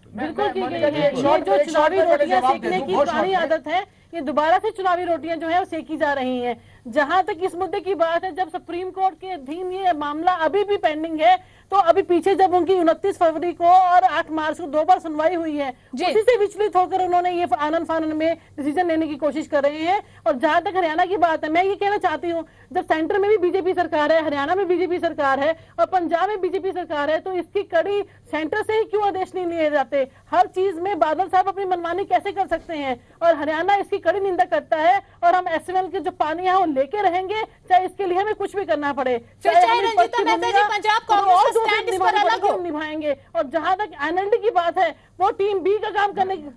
बिल्कुल की गई है। ये जो चुनावी रोटियां सेकने की पुरानी आदत है, ये दोबारा से चुनावी रोटियां जो है वो सेकी जा रही हैं। जहां तक इस मुद्दे की बात है, जब सुप्रीम कोर्ट के अधीन ये मामला अभी भी पेंडिंग है, तो अभी पीछे जब उनकी 29 फरवरी को और 8 मार्च को 2 बार सुनवाई हुई है, उसी से विचलित होकर उन्होंने ये आनन फानन में डिसीजन लेने की कोशिश कर रहे हैं। और जहां तक हरियाणा की बात है, मैं ये कहना चाहती हूँ, जब सेंटर में भी बीजेपी सरकार है, हरियाणा में बीजेपी सरकार है और पंजाब में बीजेपी सरकार है, तो इसकी कड़ी सेंटर से ही क्यों आदेश नहीं लिए जाते? हर चीज में बादल साहब अपनी मनमानी कैसे कर सकते हैं? और हरियाणा इसकी कड़ी निंदा करता है और हम एसएमएल के जो पानी है वो लेके रहेंगे, चाहे इसके लिए हमें कुछ भी करना पड़े, चाहे रंजीता मेहता जी पंजाब कांग्रेस का स्टैंड इस पर अलग हो, निभाएंगे। और जहां तक एनएलडी की बात है, वो टीम बी का काम करने की।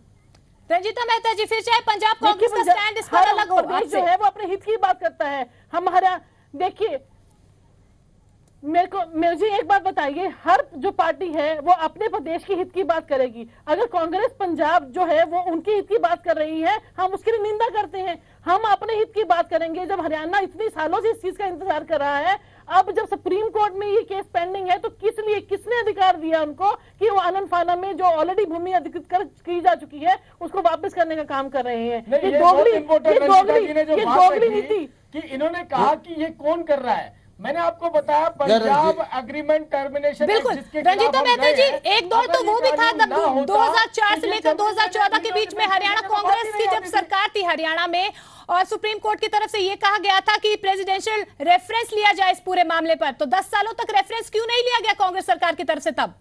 रंजीता मेहता जी, फिर चाहे पंजाब कांग्रेस का स्टैंड इस पर अलग हो, जो है वो अपने हित की बात करता है। हम हरियाणा, देखिए मुझे एक बात बताइए, हर जो पार्टी है वो अपने प्रदेश की हित की बात करेगी। अगर कांग्रेस पंजाब जो है वो उनकी हित की बात कर रही है, हम उसकी निंदा करते हैं। हम अपने हित की बात करेंगे। जब हरियाणा इतनी सालों से इस चीज का इंतजार कर रहा है, अब जब सुप्रीम कोर्ट में ये केस पेंडिंग है, तो किस लिए, किसने अधिकार दिया उनको कि वो आनंद फानन में जो ऑलरेडी भूमि अधिकृत की जा चुकी है उसको वापस करने का काम कर रहे हैं? ये दोगली नीति कि इन्होंने कहा कि ये कौन कर रहा है। मैंने आपको बताया पंजाब एग्रीमेंट टर्मिनेशन। बिल्कुल रंजीता मेहता जी, एक दौर तो वो भी था जब 2004 से लेकर 2014 के बीच में हरियाणा कांग्रेस की जब सरकार थी हरियाणा में, और सुप्रीम कोर्ट की तरफ से ये कहा गया था कि प्रेसिडेंशियल रेफरेंस लिया जाए इस पूरे मामले पर। तो 10 सालों तक रेफरेंस क्यों नहीं लिया गया कांग्रेस सरकार की तरफ से तब?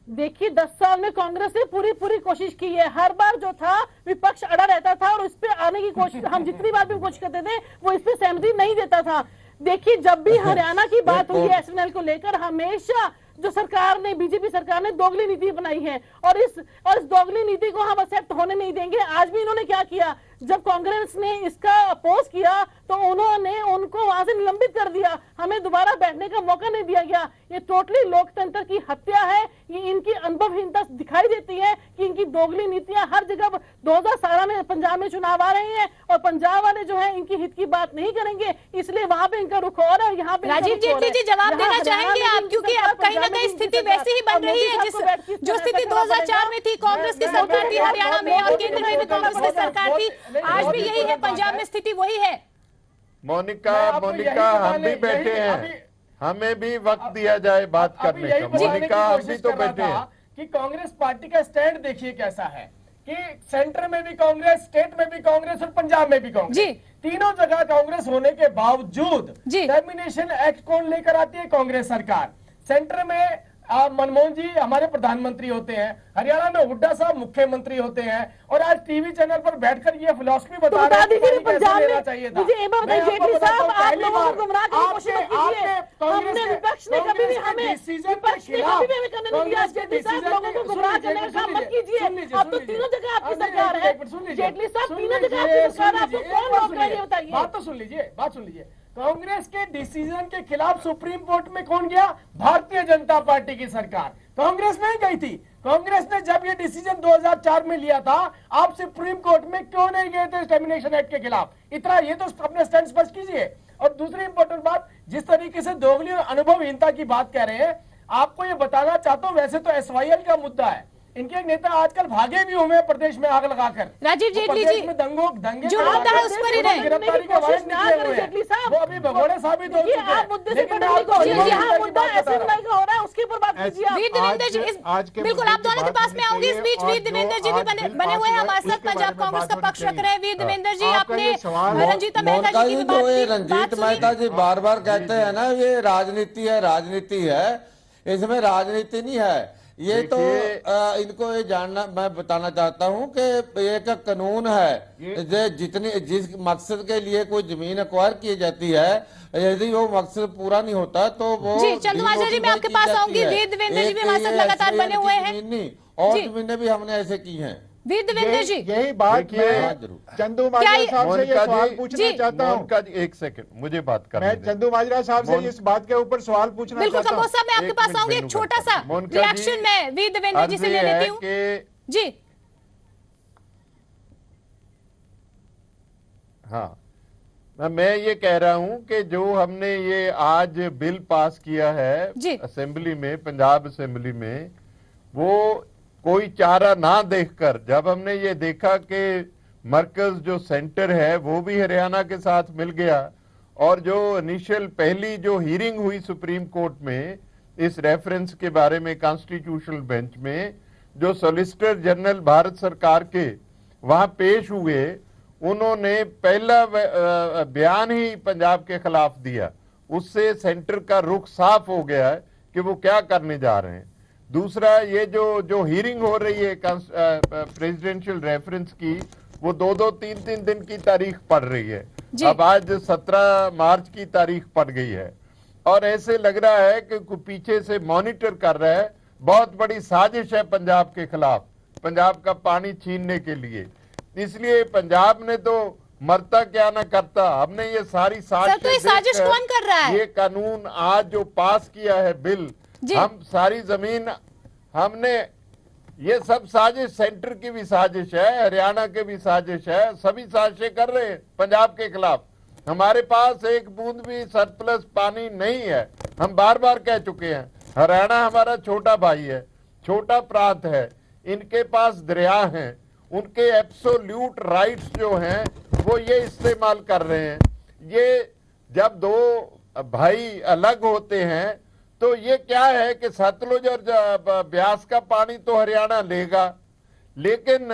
देखिए 10 साल में कांग्रेस ने पूरी कोशिश की है। हर बार जो था विपक्ष अड़ा रहता था और इस पे आने की कोशिश, हम जितनी बार भी कोशिश करते थे वो इस पे सहमति नहीं देता था। देखिए जब भी हरियाणा की बात हुई है एसएनएल को लेकर, हमेशा जो सरकार ने, बीजेपी सरकार ने दोगली नीति बनाई है और इस दोगली नीति को हम एक्सेप्ट होने नहीं देंगे। आज भी इन्होंने क्या किया, जब कांग्रेस ने इसका अपोज किया तो उन्होंने उनको वहां से निलंबित कर दिया, हमें दोबारा बैठने का मौका नहीं दिया गया। ये टोटली लोकतंत्र की हत्या है। ये इनकी अनुभवहीनता दिखाई देती है कि इनकी दोगली नीतियां हर जगह। 2017 में पंजाब में चुनाव आ रहे हैं और पंजाब वाले जो है इनकी हित की बात नहीं करेंगे, इसलिए वहां पे इनका रुख और है। यहाँ पे राजीव जेटली जी जवाब देना चाहेंगे आप, क्योंकि अब कहीं ना कहीं स्थिति वैसी ही बन रही है जो स्थिति 2004 में थी, कांग्रेस की सरकार थी हरियाणा में और केंद्र में भी कांग्रेस की सरकार थी। आज भी यही है, पंजाब में स्थिति वही है। मोनिका हम भी बैठे हैं, हमें भी वक्त दिया जाए बात करने का। मोनिका हम भी तो बैठे हैं कि कांग्रेस पार्टी का स्टैंड देखिए कैसा है कि सेंटर में भी कांग्रेस, स्टेट में भी कांग्रेस और पंजाब में भी कांग्रेस, तीनों जगह कांग्रेस होने के बावजूद टर्मिनेशन एक्ट कौन लेकर आती है? कांग्रेस सरकार। सेंटर में मनमोहन जी हमारे प्रधानमंत्री होते हैं, हरियाणा में हुड्डा साहब मुख्यमंत्री होते हैं, और आज टीवी चैनल पर बैठकर ये फिलॉसफी बता रहे हैं कि पंजाब में चाहिए था। जेटली साहब, आप लोगों को गुमराह करने की कोशिश मत कीजिए। हमने विपक्ष ने कभी भी हमें करने नहीं दिया। जेटली साहब, लोगों को गुमराह करने का काम मत कीजिए। अब तो तीनों जगह आपकी सरकार है। जेटली साहब, तीनों जगह आपकी सरकार है, आपको कौन रोक रहा है ये बताइए। बात तो सुन लीजिए। कांग्रेस के डिसीजन के खिलाफ सुप्रीम कोर्ट में कौन गया? भारतीय जनता पार्टी की सरकार। कांग्रेस नहीं गई थी। कांग्रेस ने जब ये डिसीजन 2004 में लिया था, आप सुप्रीम कोर्ट में क्यों नहीं गए थे टर्मिनेशन एक्ट के खिलाफ? इतना ये तो अपने स्टैंड स्पष्ट कीजिए। और दूसरी इंपॉर्टेंट बात, जिस तरीके से दोगली और अनुभवहीनता की बात कह रहे हैं, आपको ये बताना चाहता हूं, वैसे तो एसवाईएल का मुद्दा है, इनके एक नेता आजकल भागे भी हुए प्रदेश में आग लगाकर। राजीव जेटली जी दंगे जो मुद्दा है उस पर ही रहे। गिरफ्तारी के वारंट निकले हुए हैं, वो अभी भगोड़े साबित हो चुके हैं। उसके ऊपर बात कीजिए। वीर देवेंद्र जी, बिल्कुल आप दोनों के पास में आऊंगी। इस बीच वीर देवेंद्र जी भी बने हुए हैं हमारे साथ, पंजाब कांग्रेस का पक्ष रख रहे हैं। वीर देवेंद्र जी, आपने रंजीता मेहता जी की बात की। रंजीत मेहता जी बार बार कहते हैं ना ये राजनीति है, इसमें राजनीति नहीं है। ये तो इनको ये जानना, मैं बताना चाहता हूँ कि एक कानून है, जिस मकसद के लिए कोई जमीन एक्वायर की जाती है, यदि वो मकसद पूरा नहीं होता तो वो जी। चंद्रमाजरा जी, मैं आपके पास आऊंगी। वीर देवेंद्र जी भी हमारे साथ लगातार बने हुए हैं और जमीनें भी हमने ऐसे की हैं। वीर देवेंद्र जी, यही बात मैं चंदू माजरा साहब से ये सवाल पूछना चाहता हूँ। एक सेकंड, मुझे बात करने मैं चंदू माजरा साहब से इस बात के ऊपर सवाल पूछना बिल्कुल चाहता हूँ। कमोद साहब, मैं आपके पास आऊंगी। एक छोटा सा रिएक्शन मैं वीर देवेंद्र जी से ले लेती हूँ जी। हाँ, मैं ये कह रहा हूं कि जो हमने ये आज बिल पास किया है असेंबली में, पंजाब असेंबली में, वो कोई चारा ना देखकर, जब हमने ये देखा कि मरकज जो सेंटर है वो भी हरियाणा के साथ मिल गया, और जो इनिशियल पहली जो हियरिंग हुई सुप्रीम कोर्ट में इस रेफरेंस के बारे में कॉन्स्टिट्यूशनल बेंच में, जो सॉलिसिटर जनरल भारत सरकार के वहां पेश हुए, उन्होंने पहला बयान ही पंजाब के खिलाफ दिया। उससे सेंटर का रुख साफ हो गया है कि वो क्या करने जा रहे हैं। दूसरा, ये जो हियरिंग हो रही है प्रेसिडेंशियल रेफरेंस की, वो 2-2, 3-3 दिन की तारीख पड़ रही है। अब आज 17 मार्च की तारीख पड़ गई है, और ऐसे लग रहा है कि पीछे से मॉनिटर कर रहा है। बहुत बड़ी साजिश है पंजाब के खिलाफ, पंजाब का पानी छीनने के लिए। इसलिए पंजाब ने तो मरता क्या ना करता, हमने ये सारी साजिश कौन कर रहा है? ये कानून आज जो पास किया है बिल, हम सारी जमीन, हमने ये सब साजिश, सेंटर की भी साजिश है, हरियाणा के भी साजिश है, सभी साजिशें कर रहे हैं पंजाब के खिलाफ। हमारे पास एक बूंद भी सरप्लस पानी नहीं है, हम बार बार कह चुके हैं। हरियाणा हमारा छोटा भाई है, छोटा प्रांत है, इनके पास दरिया हैं, उनके एब्सोल्यूट राइट्स जो हैं वो ये इस्तेमाल कर रहे हैं। ये जब दो भाई अलग होते हैं तो ये क्या है कि सतलुज और ब्यास का पानी तो हरियाणा लेगा, लेकिन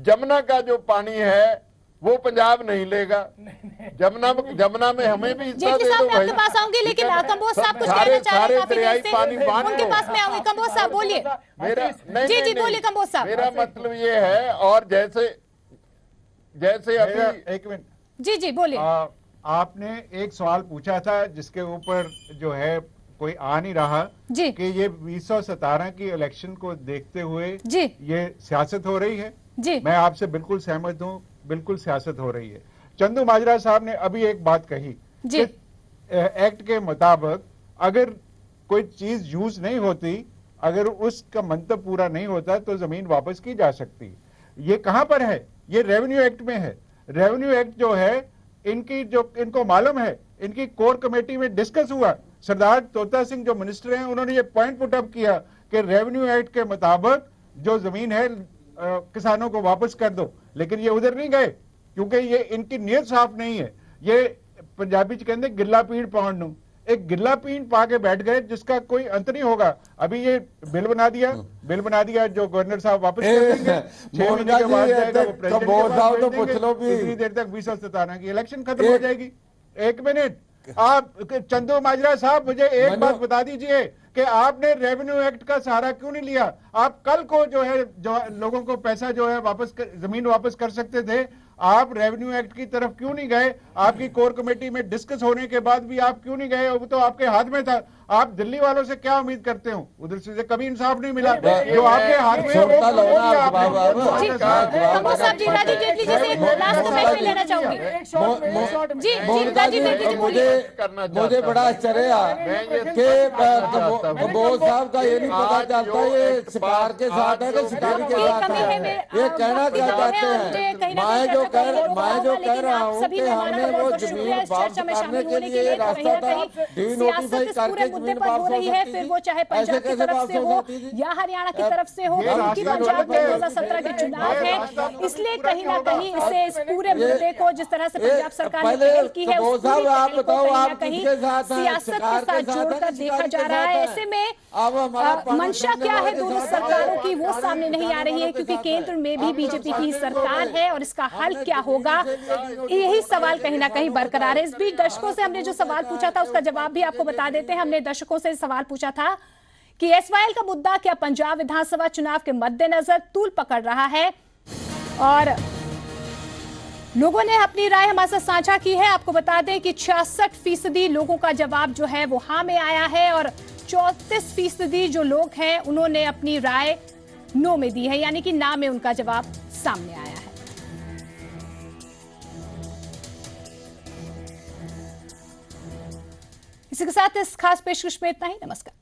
जमुना का जो पानी है वो पंजाब नहीं लेगा। जमुना में हमें भी हिस्सा दे दो भाई। आपके पास आऊंगी, लेकिन कंबोज साहब कुछ कहना चाह रहे हैं, दरियाई पानी बांट उनके पास में आऊंगी। कंबोज साहब बोलिए। जी बोलिए कंबोज साहब। मेरा मतलब ये है, और जैसे अभी एक मिनट। जी बोलिए। आपने एक सवाल पूछा था जिसके ऊपर जो है कोई आ नहीं रहा जी, कि ये 2017 की इलेक्शन को देखते हुए जी ये सियासत हो रही है जी। मैं आपसे बिल्कुल सहमत हूँ, बिल्कुल सियासत हो रही है। चंदू माजरा साहब ने अभी एक बात कही जी, एक्ट के मुताबिक अगर कोई चीज यूज नहीं होती, अगर उसका मंतव पूरा नहीं होता तो जमीन वापस की जा सकती है। ये कहां पर है? ये रेवेन्यू एक्ट में है। रेवेन्यू एक्ट जो है इनको मालूम है, इनकी कोर कमेटी में डिस्कस हुआ। सरदार तोता सिंह जो मिनिस्टर हैं उन्होंने ये पॉइंट पुट अप किया कि रेवेन्यू एक्ट के मुताबिक जो जमीन है किसानों को वापस कर दो, लेकिन ये उधर नहीं गए क्योंकि ये इनकी नीयत साफ नहीं है। ये पंजाबी च कहते गिल्ला पीड़ पाउण नूं, एक गिल्ला पीड़ पा के बैठ गए जिसका कोई अंत नहीं होगा। अभी ये बिल बना दिया जो गवर्नर साहब वापस कर देंगे, 6 महीने के बाद जाएगा वो प्रेसिडेंट के पास, इतनी देर तक 2017 की इलेक्शन खत्म हो जाएगी। एक मिनट, आप चंदू माजरा साहब मुझे एक बात बता दीजिए कि आपने रेवेन्यू एक्ट का सहारा क्यों नहीं लिया? आप कल को जो है जो लोगों को पैसा जो है वापस जमीन वापस कर सकते थे, आप रेवेन्यू एक्ट की तरफ क्यों नहीं गए? आपकी कोर कमेटी में डिस्कस होने के बाद भी आप क्यों नहीं गए? वो तो आपके हाथ में था। आप दिल्ली वालों से क्या उम्मीद करते हो? उधर से कभी इंसाफ नहीं मिला। जो आपके हाथ में जी, राजीव जेटली जी से एक लास्ट कमेंट लेना चाहूंगी। जी राजीव जेटली जी बोलिए। मुझे बड़ा आश्चर्य कि कंबोज साहब का ये नहीं पता चलता ये शिकार के साथ है कि शिकारी के साथ है। ये कहना क्या चाहते हैं? मैं जो कह रहा हूँ कि हमने वो जमीन वापस करने के लिए रास्ता था, नोटिफाई करके मुद्दे पर हो रही है, फिर वो चाहे पंजाब की तरफ से हो या हरियाणा की तरफ से हो, क्योंकि पंजाब में 2017 के चुनाव है, इसलिए कहीं ना कहीं इसे इस पूरे मुद्दे को जिस तरह से पंजाब सरकार ने पहल की है उस पूरी पहल को कहीं ना कहीं सियासत के साथ जोड़कर देखा जा रहा है। ऐसे में मंशा क्या है दोनों सरकारों की वो सामने नहीं आ रही है, क्योंकि केंद्र में भी बीजेपी की सरकार है और इसका हल क्या होगा यही सवाल कहीं ना कहीं बरकरार है। इस बीच दर्शकों से हमने जो सवाल पूछा था उसका जवाब भी आपको बता देते हैं। हमने दर्शकों से सवाल पूछा था कि एसवाईएल का मुद्दा क्या पंजाब विधानसभा चुनाव के मद्देनजर तूल पकड़ रहा है, और लोगों ने अपनी राय हमारे साथ साझा की है। आपको बता दें कि 66% लोगों का जवाब जो है वो हाँ में आया है और 34% जो लोग हैं उन्होंने अपनी राय नो में दी है, यानी कि ना में उनका जवाब सामने आया है। इसी के साथ इस खास पेशकश में इतना ही। नमस्कार।